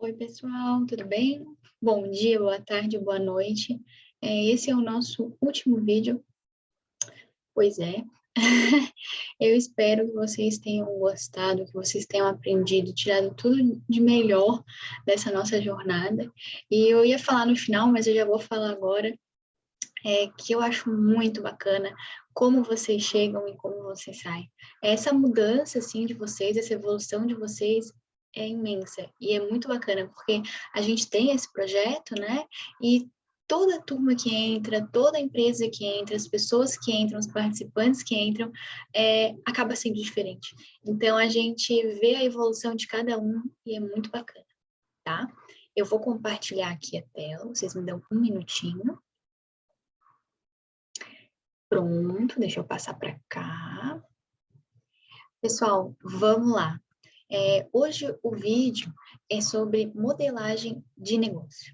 Oi, pessoal, tudo bem? Bom dia, boa tarde, boa noite. Esse é o nosso último vídeo, pois é. Eu espero que vocês tenham gostado, que vocês tenham aprendido, tirado tudo de melhor dessa nossa jornada. E eu ia falar no final, mas eu já vou falar agora, que eu acho muito bacana como vocês chegam e como vocês saem. Essa mudança, assim, de vocês, essa evolução de vocês é imensa e é muito bacana, porque a gente tem esse projeto, né? E toda turma que entra, toda empresa que entra, as pessoas que entram, os participantes que entram, acaba sendo diferente. Então, a gente vê a evolução de cada um e é muito bacana, tá? Eu vou compartilhar aqui a tela, vocês me dão um minutinho. Pronto, deixa eu passar para cá. Pessoal, vamos lá. Hoje o vídeo é sobre modelagem de negócio.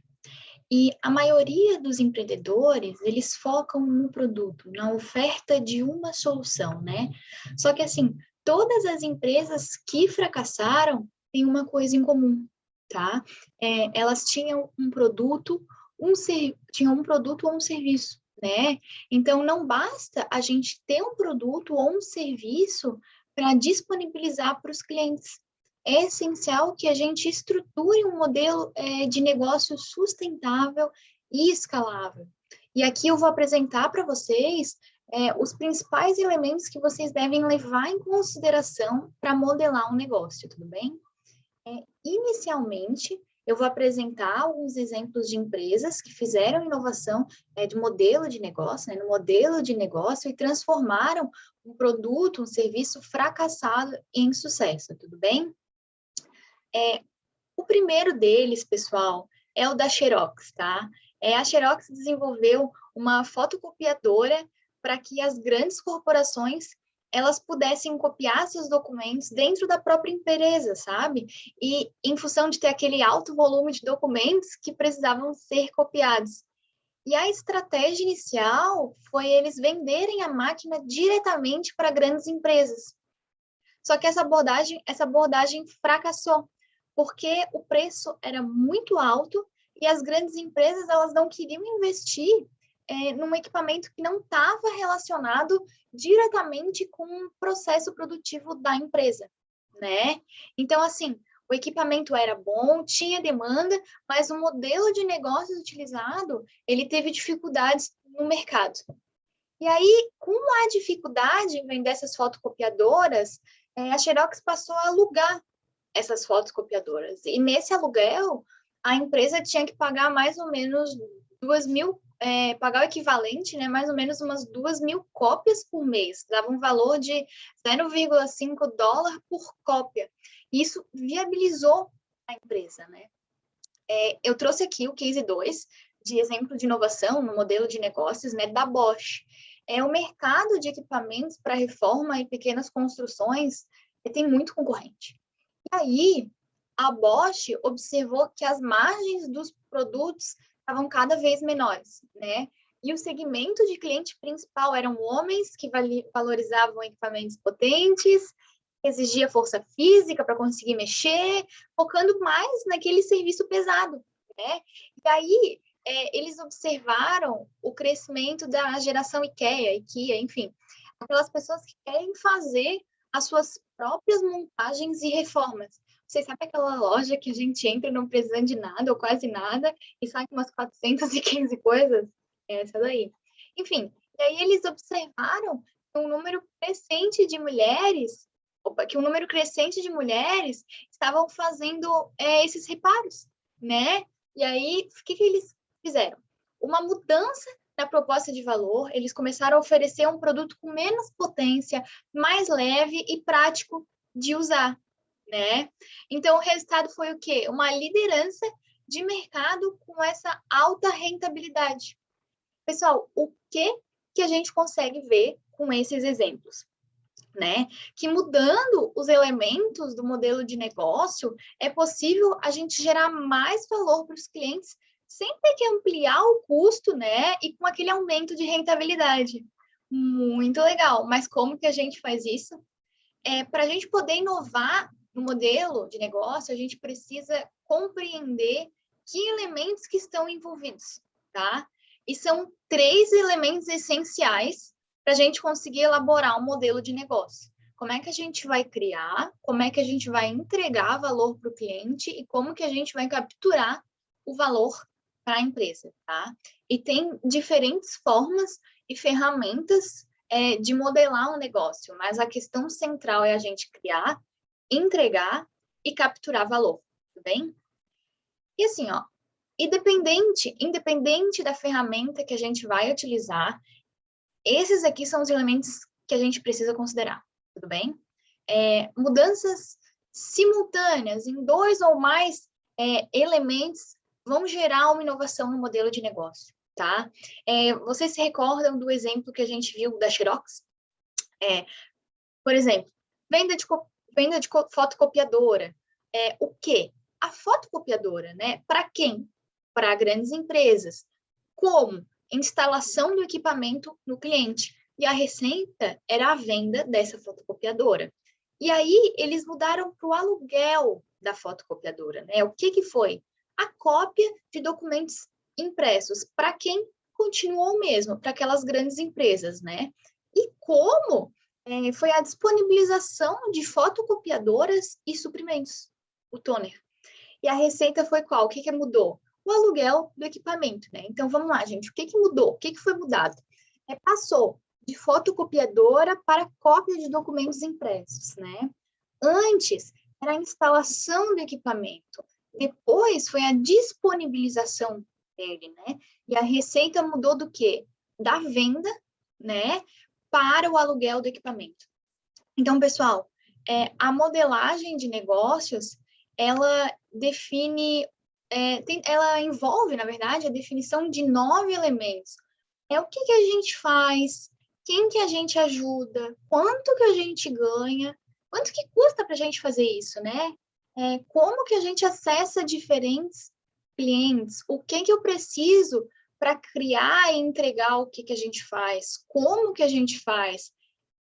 E a maioria dos empreendedores, eles focam no produto, na oferta de uma solução, né? Só que assim, todas as empresas que fracassaram têm uma coisa em comum, tá? Elas tinham um produto, tinham um produto ou um serviço, né? Então não basta a gente ter um produto ou um serviço para disponibilizar para os clientes. É essencial que a gente estruture um modelo de negócio sustentável e escalável. E aqui eu vou apresentar para vocês os principais elementos que vocês devem levar em consideração para modelar um negócio, tudo bem? Inicialmente, eu vou apresentar alguns exemplos de empresas que fizeram inovação de modelo de negócio, no modelo de negócio e transformaram um produto, um serviço fracassado em sucesso, tudo bem? O primeiro deles, pessoal, é o da Xerox, tá? A Xerox desenvolveu uma fotocopiadora para que as grandes corporações elas pudessem copiar seus documentos dentro da própria empresa, sabe? E em função de ter aquele alto volume de documentos que precisavam ser copiados. E a estratégia inicial foi eles venderem a máquina diretamente para grandes empresas. Só que essa abordagem fracassou, porque o preço era muito alto e as grandes empresas elas não queriam investir num equipamento que não estava relacionado diretamente com o processo produtivo da empresa, né? Então, assim, o equipamento era bom, tinha demanda, mas o modelo de negócios utilizado, ele teve dificuldades no mercado. E aí, com a dificuldade em vender essas fotocopiadoras, a Xerox passou a alugar essas fotocopiadoras. E nesse aluguel, a empresa tinha que pagar mais ou menos 2.000, pagar o equivalente, né, mais ou menos umas 2.000 cópias por mês. Dava um valor de 0,5 dólar por cópia. E isso viabilizou a empresa, né? Eu trouxe aqui o case 2 de exemplo de inovação no modelo de negócios, né, da Bosch. O mercado de equipamentos para reforma e pequenas construções tem muito concorrente. E aí, a Bosch observou que as margens dos produtos estavam cada vez menores, né? E o segmento de cliente principal eram homens que valorizavam equipamentos potentes, exigia força física para conseguir mexer, focando mais naquele serviço pesado, né? E aí, eles observaram o crescimento da geração IKEA, enfim, aquelas pessoas que querem fazer as suas próprias montagens e reformas. Vocês sabem aquela loja que a gente entra não precisando de nada ou quase nada e sai com umas 415 coisas? É essa daí. Enfim, e aí eles observaram que um número crescente de mulheres, que um número crescente de mulheres estavam fazendo esses reparos, né? E aí, o que eles fizeram? Uma mudança na proposta de valor, eles começaram a oferecer um produto com menos potência, mais leve e prático de usar, né? Então, o resultado foi o quê? Uma liderança de mercado com essa alta rentabilidade. Pessoal, o que a gente consegue ver com esses exemplos? Né? Que mudando os elementos do modelo de negócio, é possível a gente gerar mais valor para os clientes sem ter que ampliar o custo, né? E com aquele aumento de rentabilidade. Muito legal, mas como que a gente faz isso? Para a gente poder inovar no modelo de negócio, a gente precisa compreender que elementos que estão envolvidos, tá? E são 3 elementos essenciais para a gente conseguir elaborar um modelo de negócio. Como é que a gente vai criar, como é que a gente vai entregar valor para o cliente e como que a gente vai capturar o valor para a empresa, tá? E tem diferentes formas e ferramentas de modelar um negócio, mas a questão central é a gente criar, entregar e capturar valor, tudo bem? E assim, ó, independente da ferramenta que a gente vai utilizar, esses aqui são os elementos que a gente precisa considerar, tudo bem? Mudanças simultâneas em 2 ou mais elementos vão gerar uma inovação no modelo de negócio, tá? Vocês se recordam do exemplo que a gente viu da Xerox? Por exemplo, venda de fotocopiadora. O quê? A fotocopiadora, né? Para quem? Para grandes empresas. Como? Instalação do equipamento no cliente. E a receita era a venda dessa fotocopiadora. E aí, eles mudaram para o aluguel da fotocopiadora, né? O que foi? A cópia de documentos impressos. Para quem? Continuou o mesmo, para aquelas grandes empresas, né? E como? Foi a disponibilização de fotocopiadoras e suprimentos, o toner. E a receita foi qual? O que mudou? O aluguel do equipamento, né? Então, vamos lá, gente. O que mudou? O que foi mudado? Passou de fotocopiadora para cópia de documentos impressos, né? Antes, era a instalação do equipamento. Depois, foi a disponibilização dele, né? E a receita mudou do quê? Da venda, né? Para o aluguel do equipamento. Então, pessoal, a modelagem de negócios, ela define, ela envolve, na verdade, a definição de 9 elementos. O que a gente faz, quem que a gente ajuda, quanto que a gente ganha, quanto que custa para a gente fazer isso, né? Como que a gente acessa diferentes clientes, o que eu preciso para criar e entregar o que a gente faz, como que a gente faz,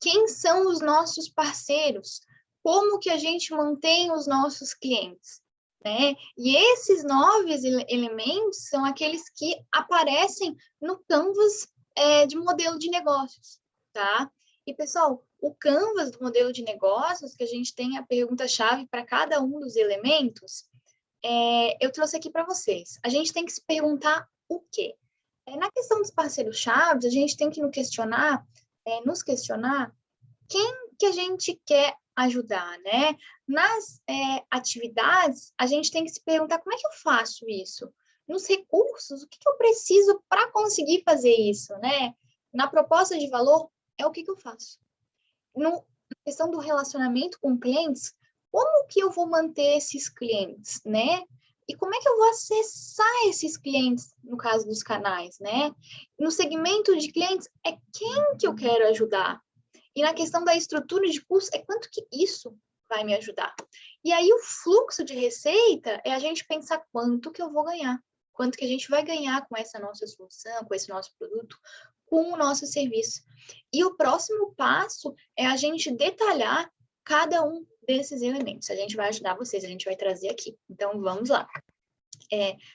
quem são os nossos parceiros, como que a gente mantém os nossos clientes, né? E esses 9 elementos são aqueles que aparecem no Canvas de modelo de negócios, tá? E, pessoal, o Canvas do modelo de negócios, que a gente tem a pergunta-chave para cada um dos elementos, eu trouxe aqui para vocês. A gente tem que se perguntar o quê? Na questão dos parceiros-chave, a gente tem que nos questionar quem que a gente quer ajudar, né? Nas atividades, a gente tem que se perguntar como é que eu faço isso? Nos recursos, o que eu preciso para conseguir fazer isso, né? Na proposta de valor, o que eu faço? Na questão do relacionamento com clientes, como que eu vou manter esses clientes, né? E como é que eu vou acessar esses clientes, no caso dos canais, né? No segmento de clientes, quem que eu quero ajudar? E na questão da estrutura de custo, quanto que isso vai me ajudar? E aí o fluxo de receita é a gente pensar quanto que eu vou ganhar, quanto que a gente vai ganhar com essa nossa solução, com esse nosso produto, com o nosso serviço. E o próximo passo é a gente detalhar cada um desses elementos. A gente vai ajudar vocês, a gente vai trazer aqui. Então, vamos lá.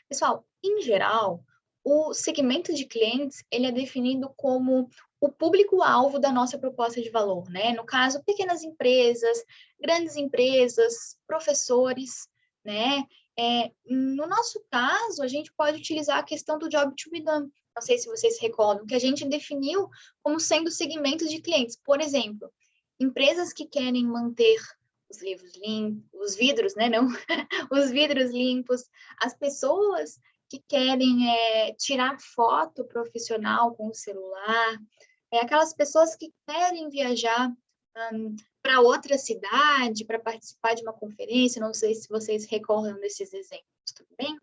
Pessoal, em geral, o segmento de clientes, ele é definido como o público-alvo da nossa proposta de valor, né? No caso, pequenas empresas, grandes empresas, professores, né? No nosso caso, a gente pode utilizar a questão do job to be done. Não sei se vocês se recordam, que a gente definiu como sendo segmentos de clientes. Por exemplo, empresas que querem manter os livros limpos, os vidros, né? Não, os vidros limpos, as pessoas que querem tirar foto profissional com o celular, aquelas pessoas que querem viajar para outra cidade, para participar de uma conferência, não sei se vocês recordam desses exemplos, tudo bem?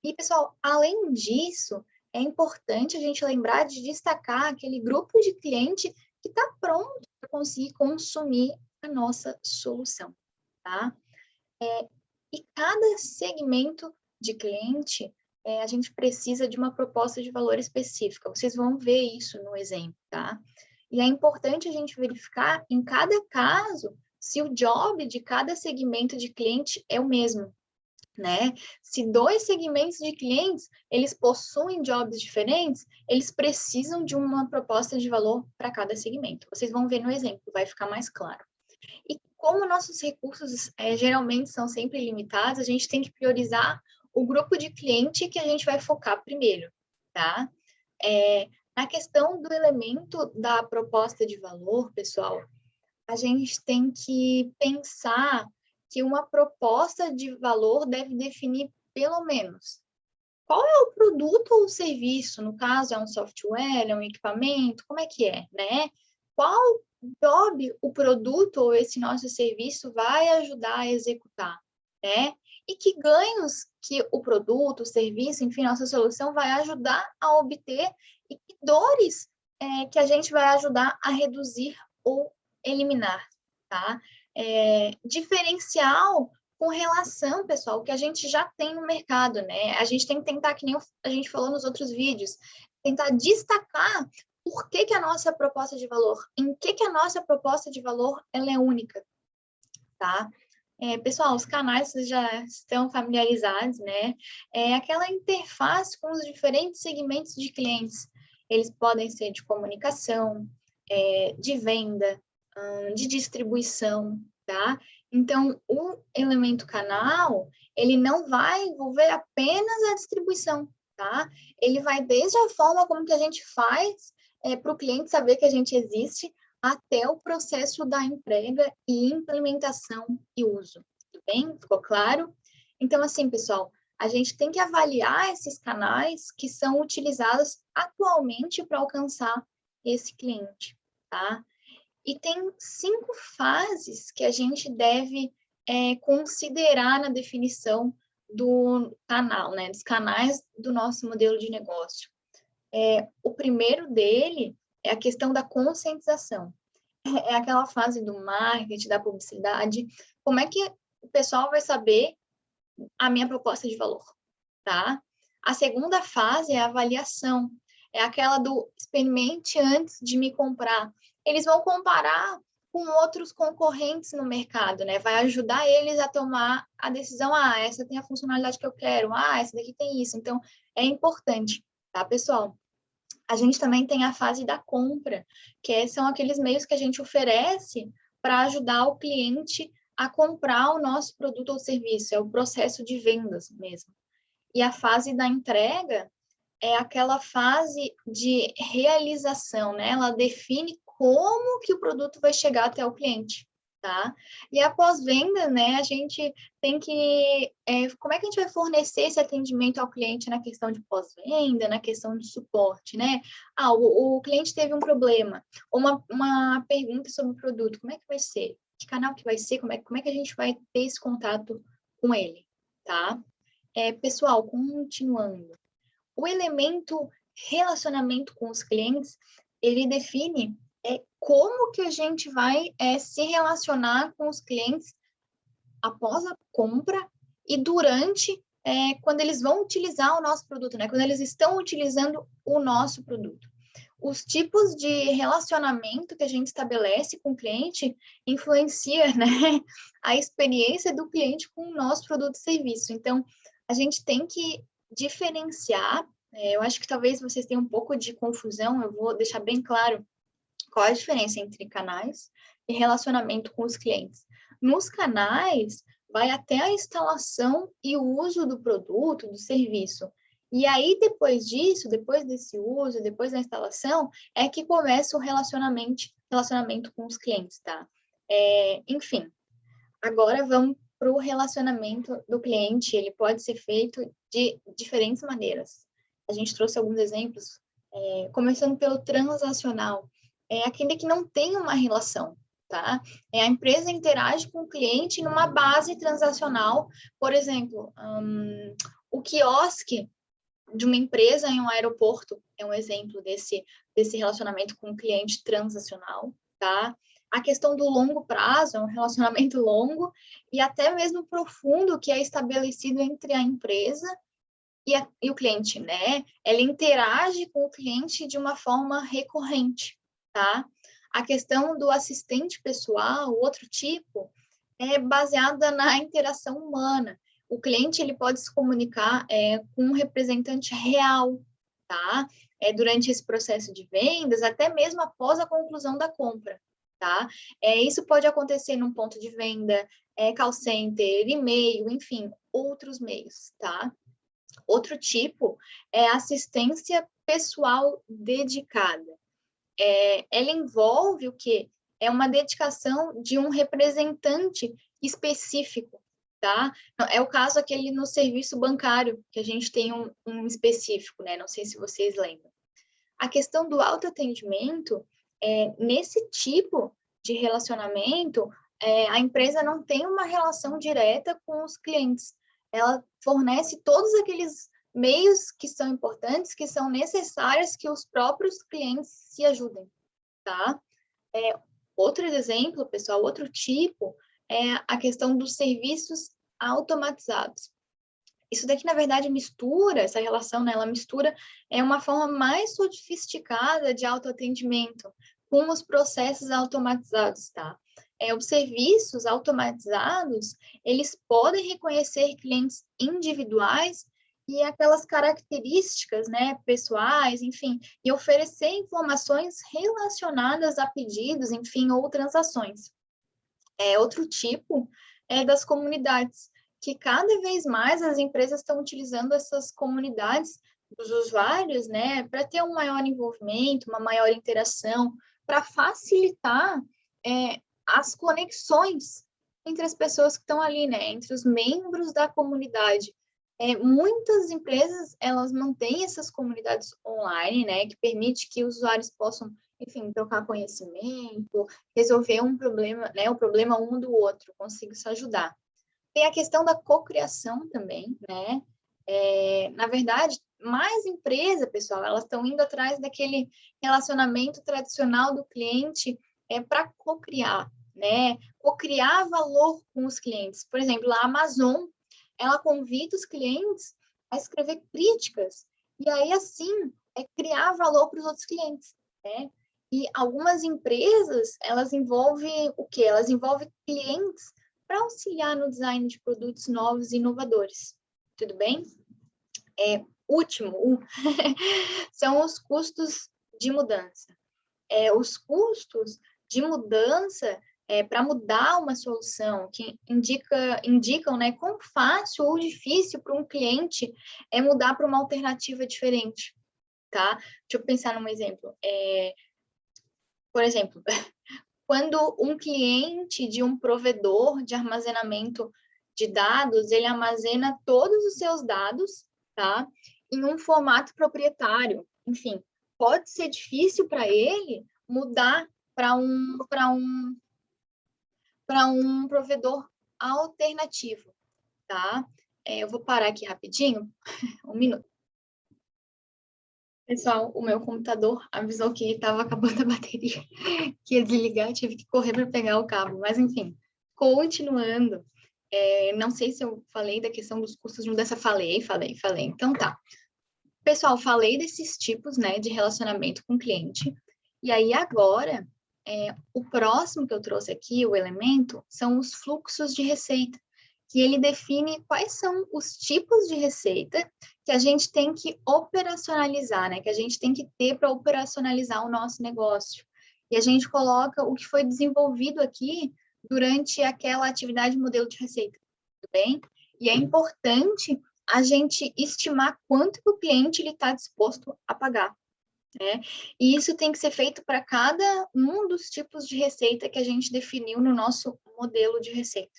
E, pessoal, além disso, é importante a gente lembrar de destacar aquele grupo de cliente que está pronto para conseguir consumir a nossa solução, tá? E cada segmento de cliente, a gente precisa de uma proposta de valor específica. Vocês vão ver isso no exemplo, tá? E é importante a gente verificar, em cada caso, se o job de cada segmento de cliente é o mesmo. né? Se dois segmentos de clientes, eles possuem jobs diferentes, eles precisam de uma proposta de valor para cada segmento. Vocês vão ver no exemplo, vai ficar mais claro. E como nossos recursos geralmente são sempre limitados, a gente tem que priorizar o grupo de cliente que a gente vai focar primeiro, tá? Na questão do elemento da proposta de valor, pessoal, a gente tem que pensar que uma proposta de valor deve definir pelo menos qual é o produto ou serviço, no caso é um software, é um equipamento, como é que é, né? Qual job o produto ou esse nosso serviço vai ajudar a executar, né? E que ganhos que o produto, o serviço, enfim, nossa solução vai ajudar a obter e que dores que a gente vai ajudar a reduzir ou eliminar, tá? Diferencial com relação, pessoal, que a gente já tem no mercado, né? A gente tem que tentar, que nem a gente falou nos outros vídeos, tentar destacar por que a nossa proposta de valor, em que a nossa proposta de valor ela é única, tá? Pessoal, os canais vocês já estão familiarizados, né? É aquela interface com os diferentes segmentos de clientes. Eles podem ser de comunicação, de venda, de distribuição, tá? Então, o elemento canal, ele não vai envolver apenas a distribuição, tá? Ele vai desde a forma como que a gente faz para o cliente saber que a gente existe, até o processo da entrega e implementação e uso. Tudo bem? Ficou claro? Então, assim, pessoal, a gente tem que avaliar esses canais que são utilizados atualmente para alcançar esse cliente, tá? E tem 5 fases que a gente deve considerar na definição do canal, né? Dos canais do nosso modelo de negócio. O primeiro dele é a questão da conscientização. É aquela fase do marketing, da publicidade. Como é que o pessoal vai saber a minha proposta de valor, tá? A segunda fase é a avaliação. É aquela do experimente antes de me comprar. Eles vão comparar com outros concorrentes no mercado, né? Vai ajudar eles a tomar a decisão, essa tem a funcionalidade que eu quero, essa daqui tem isso. Então, é importante, tá, pessoal? A gente também tem a fase da compra, que são aqueles meios que a gente oferece para ajudar o cliente a comprar o nosso produto ou serviço, é o processo de vendas mesmo. E a fase da entrega é aquela fase de realização, né? Ela define como que o produto vai chegar até o cliente, tá? E após venda, né, a gente tem que... como é que a gente vai fornecer esse atendimento ao cliente na questão de pós-venda, na questão de suporte, né? O cliente teve um problema, ou uma pergunta sobre o produto, como é que vai ser? Que canal que vai ser? Como é que a gente vai ter esse contato com ele, tá? Pessoal, continuando. O elemento relacionamento com os clientes, ele define como que a gente vai se relacionar com os clientes após a compra e durante, quando eles vão utilizar o nosso produto, né? Quando eles estão utilizando o nosso produto. Os tipos de relacionamento que a gente estabelece com o cliente influencia, né, a experiência do cliente com o nosso produto e serviço. Então, a gente tem que diferenciar. Eu acho que talvez vocês tenham um pouco de confusão, eu vou deixar bem claro qual a diferença entre canais e relacionamento com os clientes. Nos canais, vai até a instalação e o uso do produto, do serviço. E aí, depois disso, depois desse uso, depois da instalação, é que começa o relacionamento com os clientes, tá? Enfim, agora vamos para o relacionamento do cliente. Ele pode ser feito de diferentes maneiras. A gente trouxe alguns exemplos, começando pelo transacional. É aquele que não tem uma relação, tá? A empresa interage com o cliente numa base transacional. Por exemplo, o quiosque de uma empresa em um aeroporto é um exemplo desse relacionamento com o cliente transacional, tá? A questão do longo prazo é um relacionamento longo e até mesmo profundo que é estabelecido entre a empresa e o cliente, né? Ela interage com o cliente de uma forma recorrente, tá? A questão do assistente pessoal, outro tipo, é baseada na interação humana. o cliente ele pode se comunicar com um representante real, tá? Durante esse processo de vendas, até mesmo após a conclusão da compra, tá? Isso pode acontecer num ponto de venda, call center, e-mail, enfim, outros meios, tá? Outro tipo é assistência pessoal dedicada. Ela envolve o quê? É uma dedicação de um representante específico, tá? É o caso aquele no serviço bancário, que a gente tem um específico, né? Não sei se vocês lembram. A questão do autoatendimento, nesse tipo de relacionamento, a empresa não tem uma relação direta com os clientes. Ela fornece todos aqueles meios que são importantes, que são necessários que os próprios clientes se ajudem, tá? Outro exemplo, pessoal, outro tipo, é a questão dos serviços automatizados. Isso daqui, na verdade, mistura, essa relação, né, ela mistura uma forma mais sofisticada de autoatendimento com os processos automatizados, tá? Os serviços automatizados, eles podem reconhecer clientes individuais e aquelas características, né, pessoais, enfim, e oferecer informações relacionadas a pedidos, enfim, ou transações. Outro tipo das comunidades, que cada vez mais as empresas estão utilizando essas comunidades dos usuários, né, para ter um maior envolvimento, uma maior interação, para facilitar as conexões entre as pessoas que estão ali, né, entre os membros da comunidade. Muitas empresas, elas mantêm essas comunidades online, né, que permite que os usuários possam, enfim, trocar conhecimento, resolver um problema, né, o problema um do outro, consigo se ajudar. Tem a questão da cocriação também, né? Na verdade, mais empresa, pessoal, elas estão indo atrás daquele relacionamento tradicional do cliente para cocriar, né? Cocriar valor com os clientes. Por exemplo, a Amazon, ela convida os clientes a escrever críticas e aí, assim, criar valor para os outros clientes, né? E algumas empresas, elas envolvem o quê? Elas envolvem clientes para auxiliar no design de produtos novos e inovadores. Tudo bem? Último, são os custos de mudança. Os custos de mudança para mudar uma solução, que indicam, né, quão fácil ou difícil para um cliente mudar para uma alternativa diferente, tá? Deixa eu pensar num exemplo. Por exemplo, quando um cliente de um provedor de armazenamento de dados, ele armazena todos os seus dados, tá? Em um formato proprietário. Enfim, pode ser difícil para ele mudar para um provedor alternativo, tá? Eu vou parar aqui rapidinho, um minuto. Pessoal, o meu computador avisou que estava acabando a bateria, que ia desligar, tive que correr para pegar o cabo. Mas, enfim, continuando, não sei se eu falei da questão dos custos de mudança. Falei. Então, tá. Pessoal, falei desses tipos, né, de relacionamento com o cliente. E aí, agora, o próximo que eu trouxe aqui, o elemento, são os fluxos de receita, que ele define quais são os tipos de receita que a gente tem que operacionalizar, né? Que a gente tem que ter para operacionalizar o nosso negócio. E a gente coloca o que foi desenvolvido aqui durante aquela atividade modelo de receita, tudo bem? E é importante a gente estimar quanto o cliente está disposto a pagar, né? E isso tem que ser feito para cada um dos tipos de receita que a gente definiu no nosso modelo de receita.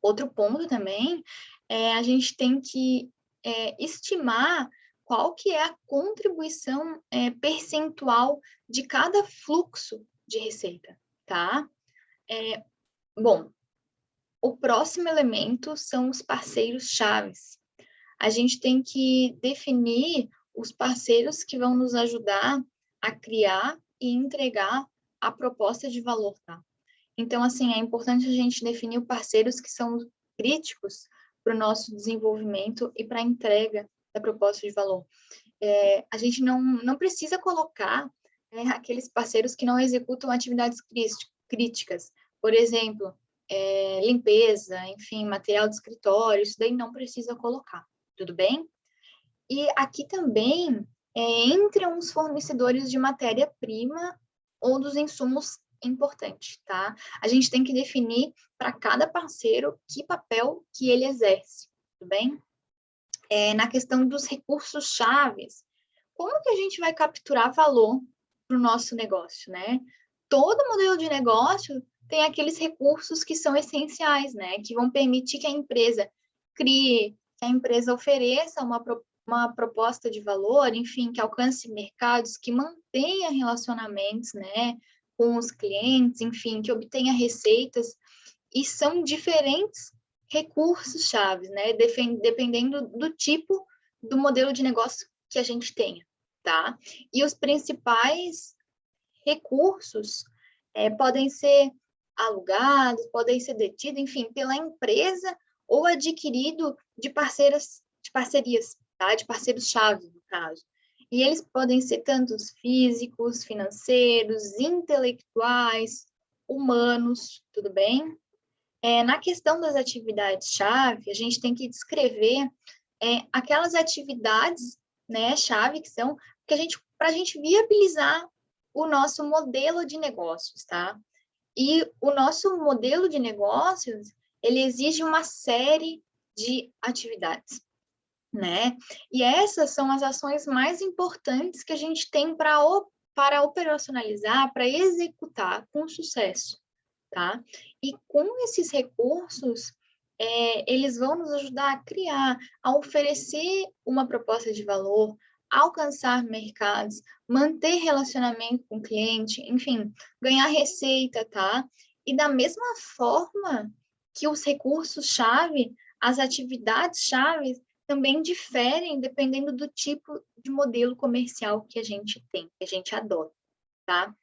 Outro ponto também a gente tem que estimar qual que é a contribuição percentual de cada fluxo de receita, tá? Bom, o próximo elemento são os parceiros chaves. A gente tem que definir os parceiros que vão nos ajudar a criar e entregar a proposta de valor, tá? Então, assim, é importante a gente definir parceiros que são críticos para o nosso desenvolvimento e para a entrega da proposta de valor. A gente não precisa colocar aqueles parceiros que não executam atividades críticas. Por exemplo, limpeza, enfim, material de escritório, isso daí não precisa colocar, tudo bem? E aqui também entram os fornecedores de matéria-prima ou dos insumos importantes, tá? A gente tem que definir para cada parceiro que papel que ele exerce, tudo bem? Na questão dos recursos chaves, como que a gente vai capturar valor para o nosso negócio, né? Todo modelo de negócio tem aqueles recursos que são essenciais, né? Que vão permitir que a empresa crie, que a empresa ofereça uma proposta de valor, enfim, que alcance mercados, que mantenha relacionamentos, né? Com os clientes, enfim, que obtenha receitas, e são diferentes recursos chaves, né? Dependendo do tipo do modelo de negócio que a gente tenha, tá? E os principais recursos podem ser alugados, podem ser detidos, enfim, pela empresa ou adquirido de parcerias, tá? De parceiros-chave, no caso. E eles podem ser tanto físicos, financeiros, intelectuais, humanos, tudo bem? Na questão das atividades-chave, a gente tem que descrever aquelas atividades, né, chave que são para a gente viabilizar o nosso modelo de negócios, tá? E o nosso modelo de negócios, ele exige uma série de atividades, né? E essas são as ações mais importantes que a gente tem para operacionalizar, para executar com sucesso, tá? E com esses recursos, eles vão nos ajudar a criar, a oferecer uma proposta de valor, alcançar mercados, manter relacionamento com o cliente, enfim, ganhar receita, tá? E da mesma forma que os recursos-chave, as atividades-chave também diferem dependendo do tipo de modelo comercial que a gente tem, que a gente adota, tá?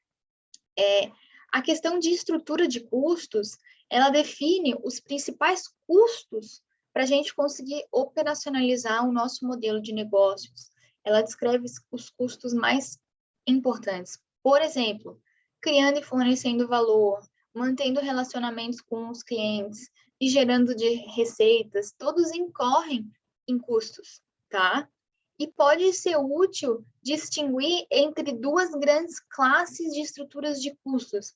A questão de estrutura de custos, ela define os principais custos para a gente conseguir operacionalizar o nosso modelo de negócios. Ela descreve os custos mais importantes. Por exemplo, criando e fornecendo valor, mantendo relacionamentos com os clientes e gerando de receitas, todos incorrem em custos, tá? E pode ser útil distinguir entre duas grandes classes de estruturas de custos,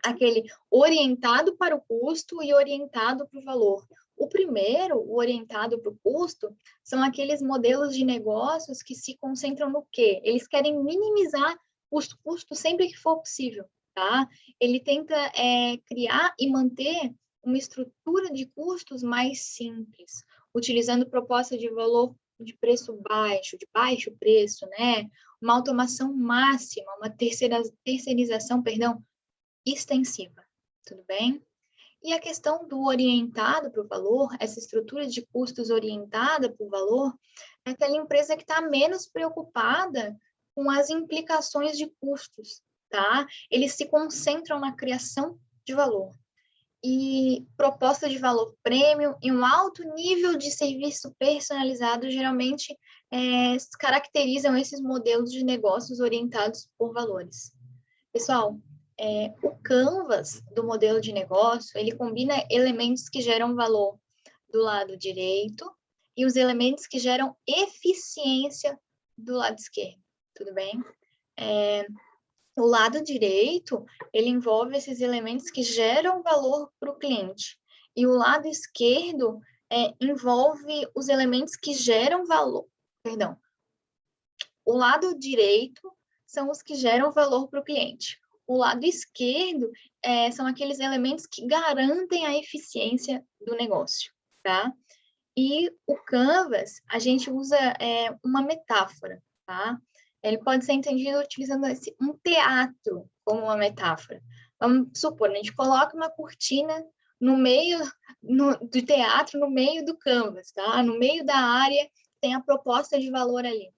aquele orientado para o custo e orientado para o valor. O primeiro, o orientado para o custo, são aqueles modelos de negócios que se concentram no quê? Eles querem minimizar os custos sempre que for possível, tá? Ele tenta criar e manter uma estrutura de custos mais simples, utilizando proposta de valor de preço baixo, de baixo preço, né? Uma automação máxima, uma terceirização, perdão, extensiva, tudo bem? E a questão do orientado para o valor, essa estrutura de custos orientada para o valor, é aquela empresa que está menos preocupada com as implicações de custos, tá? Eles se concentram na criação de valor. E proposta de valor premium e um alto nível de serviço personalizado geralmente caracterizam esses modelos de negócios orientados por valores. Pessoal, o canvas do modelo de negócio, ele combina elementos que geram valor do lado direito e os elementos que geram eficiência do lado esquerdo, tudo bem? O lado direito, ele envolve esses elementos que geram valor para o cliente. E o lado esquerdo envolve os elementos que geram valor, perdão. O lado direito são os que geram valor para o cliente. O lado esquerdo são aqueles elementos que garantem a eficiência do negócio, tá? E o Canvas, a gente usa uma metáfora, tá? Ele pode ser entendido utilizando um teatro como uma metáfora. Vamos supor, a gente coloca uma cortina no meio do teatro, no meio do Canvas, tá? No meio da área, tem a proposta de valor ali.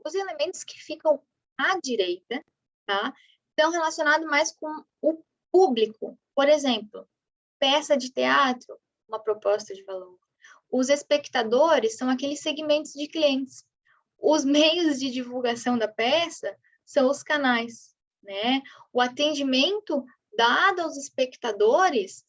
Os elementos que ficam à direita, tá? Estão relacionados mais com o público. Por exemplo, peça de teatro, uma proposta de valor. Os espectadores são aqueles segmentos de clientes. Os meios de divulgação da peça são os canais, né? O atendimento dado aos espectadores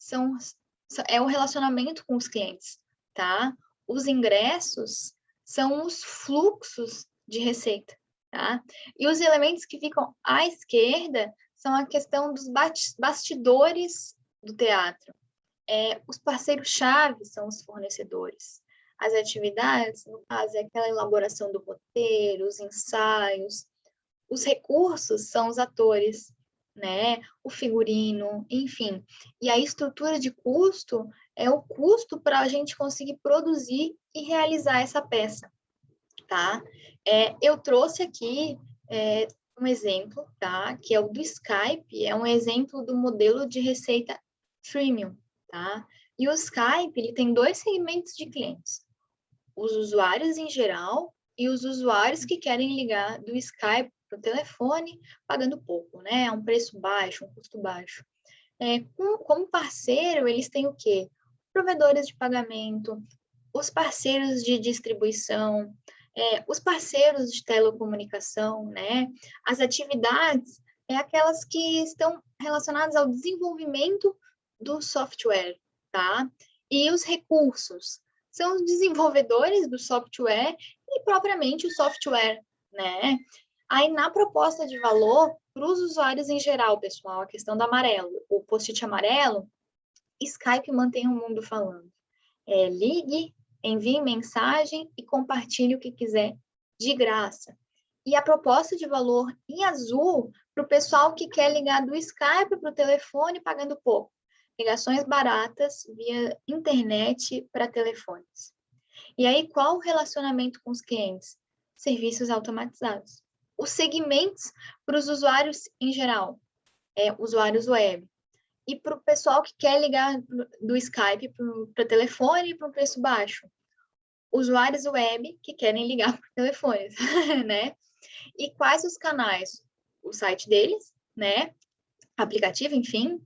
é o relacionamento com os clientes, tá? Os ingressos são os fluxos de receita, tá? E os elementos que ficam à esquerda são a questão dos bastidores do teatro. Os parceiros-chave são os fornecedores. As atividades, no caso, é aquela elaboração do roteiro, os ensaios. Os recursos são os atores, né? O figurino, enfim. E a estrutura de custo é o custo para a gente conseguir produzir e realizar essa peça, tá? Eu trouxe aqui um exemplo, tá? Que é o do Skype, é um exemplo do modelo de receita freemium, tá? E o Skype, ele tem dois segmentos de clientes. Os usuários em geral e os usuários que querem ligar do Skype para o telefone, pagando pouco, né? É um preço baixo, um custo baixo. Como parceiro, eles têm o quê? Provedores de pagamento, os parceiros de distribuição, os parceiros de telecomunicação, né? As atividades aquelas que estão relacionadas ao desenvolvimento do software, tá? E os recursos são os desenvolvedores do software e propriamente o software, né? Aí, na proposta de valor, para os usuários em geral, pessoal, a questão do amarelo, o post-it amarelo, Skype mantém o mundo falando. Ligue, envie mensagem e compartilhe o que quiser de graça. E a proposta de valor em azul para o pessoal que quer ligar do Skype para o telefone pagando pouco. Ligações baratas via internet para telefones. E aí, qual o relacionamento com os clientes? Serviços automatizados. Os segmentos para os usuários em geral, usuários web. E para o pessoal que quer ligar do Skype para o telefone para um preço baixo. Usuários web que querem ligar para telefones, né? E quais os canais? O site deles, né? Aplicativo, enfim.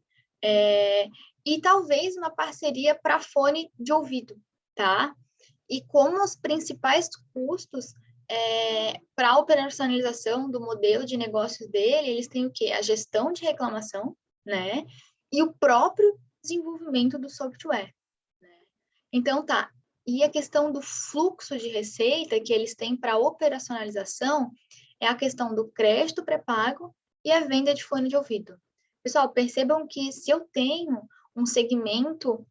E talvez uma parceria para fone de ouvido, tá? E como os principais custos para a operacionalização do modelo de negócios dele, eles têm o quê? A gestão de reclamação, né? E o próprio desenvolvimento do software, né? Então, tá. E a questão do fluxo de receita que eles têm para operacionalização é a questão do crédito pré-pago e a venda de fone de ouvido. Pessoal, percebam que se eu tenho um segmento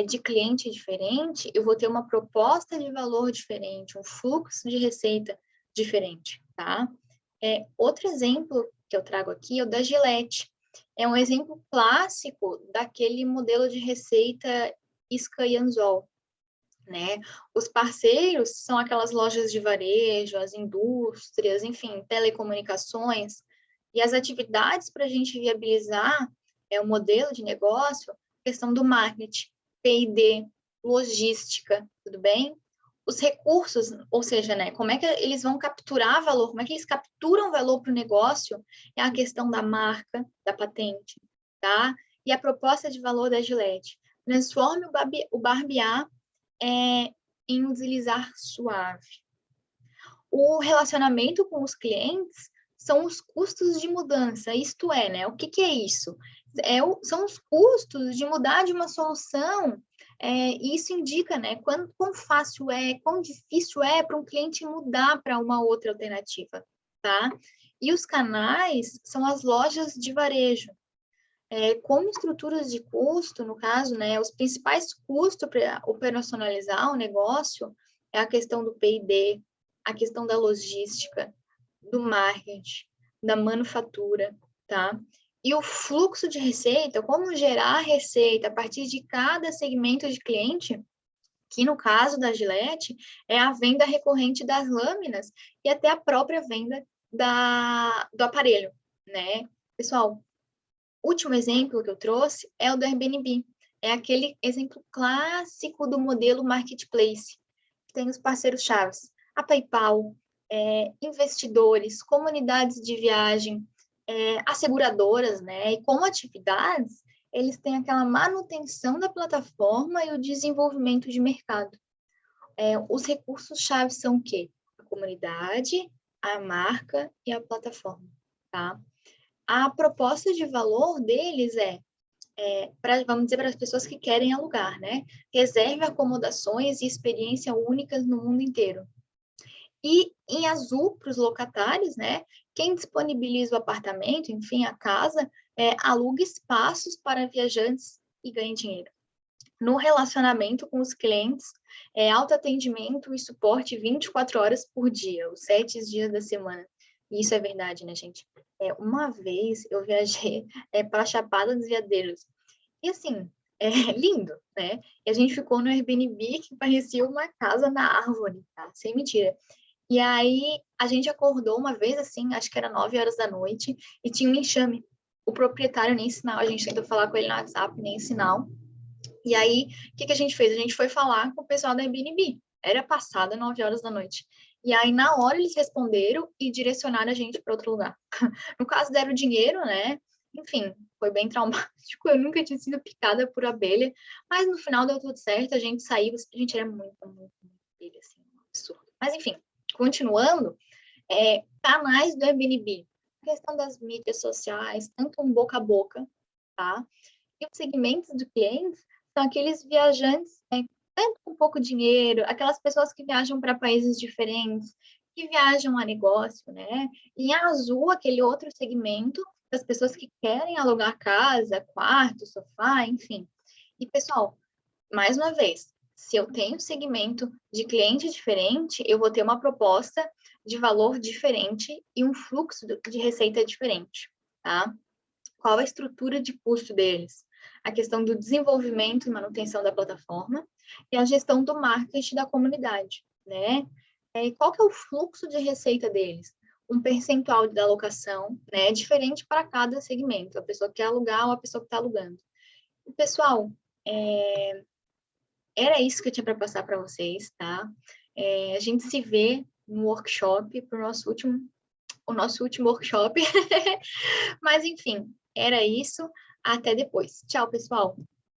de cliente diferente, eu vou ter uma proposta de valor diferente, um fluxo de receita diferente, tá? Outro exemplo que eu trago aqui é o da Gillette. É um exemplo clássico daquele modelo de receita isca e anzol, né? Os parceiros são aquelas lojas de varejo, as indústrias, enfim, telecomunicações, e as atividades para a gente viabilizar o modelo de negócio, questão do marketing, P&D, logística, tudo bem? Os recursos, ou seja, né, como é que eles vão capturar valor, como é que eles capturam valor para o negócio, é a questão da marca, da patente, tá? E a proposta de valor da Gillette. Transforme o barbear em um deslizar suave. O relacionamento com os clientes são os custos de mudança, isto é, né? O que é isso? São os custos de mudar de uma solução, e isso indica, né, quão fácil quão difícil é para um cliente mudar para uma outra alternativa, tá? E os canais são as lojas de varejo. Como estruturas de custo, no caso, né, os principais custos para operacionalizar o negócio é a questão do P&D, a questão da logística, do marketing, da manufatura, tá? E o fluxo de receita, como gerar receita a partir de cada segmento de cliente, que no caso da Gillette é a venda recorrente das lâminas e até a própria venda do aparelho, né? Pessoal, último exemplo que eu trouxe é o do Airbnb. É aquele exemplo clássico do modelo marketplace. Tem os parceiros-chave, a PayPal, investidores, comunidades de viagem, asseguradoras, né? E como atividades, eles têm aquela manutenção da plataforma e o desenvolvimento de mercado. Os recursos-chave são o quê? A comunidade, a marca e a plataforma, tá? A proposta de valor deles vamos dizer, para as pessoas que querem alugar, né? Reserve acomodações e experiência únicas no mundo inteiro. E em azul, para os locatários, né? Quem disponibiliza o apartamento, enfim, a casa, aluga espaços para viajantes e ganha dinheiro. No relacionamento com os clientes, autoatendimento e suporte 24 horas por dia, os 7 dias da semana. E isso é verdade, né, gente? Uma vez eu viajei para Chapada dos Veadeiros. E assim, lindo, né? E a gente ficou no Airbnb que parecia uma casa na árvore, tá? Sem mentira. E aí a gente acordou uma vez assim, acho que era 9 horas da noite, e tinha um enxame. O proprietário nem sinal, a gente tentou falar com ele no WhatsApp, nem sinal. E aí, o que a gente fez? A gente foi falar com o pessoal da Airbnb. Era passada 9 horas da noite. E aí, na hora, eles responderam e direcionaram a gente para outro lugar. No caso, deram dinheiro, né? Enfim, foi bem traumático. Eu nunca tinha sido picada por abelha, mas no final deu tudo certo. A gente saiu, a gente era muito abelha, assim, um absurdo. Mas enfim, continuando, canais do Airbnb. A questão das mídias sociais, tanto um boca a boca, tá? E os segmentos de clientes são aqueles viajantes tanto com pouco dinheiro, aquelas pessoas que viajam para países diferentes, que viajam a negócio, né? E em azul, aquele outro segmento das pessoas que querem alugar casa, quarto, sofá, enfim. E, pessoal, mais uma vez, se eu tenho segmento de cliente diferente, eu vou ter uma proposta de valor diferente e um fluxo de receita diferente, tá? Qual a estrutura de custo deles? A questão do desenvolvimento e manutenção da plataforma e a gestão do marketing da comunidade, né? E qual que é o fluxo de receita deles? Um percentual da alocação, né? Diferente para cada segmento, a pessoa que quer alugar ou a pessoa que está alugando. E, pessoal, era isso que eu tinha para passar para vocês, tá? A gente se vê no workshop, para o nosso último workshop. Mas, enfim, era isso. Até depois. Tchau, pessoal.